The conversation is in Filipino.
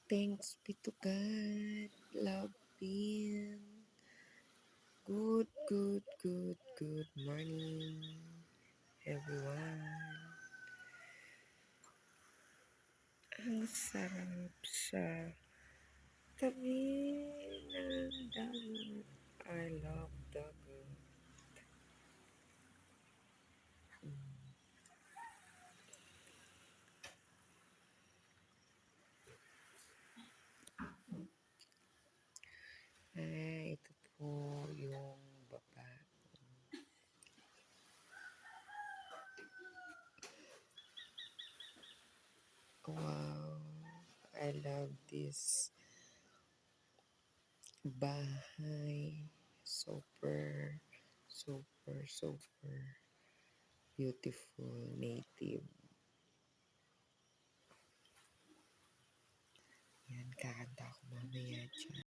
Thanks be to God. Love Pin. Good morning, everyone. Ang sarap sa tabi ng dagat. I love dagat. Ito po yung baba. Wow, I love this bahay. Super beautiful native. Yan, kakanta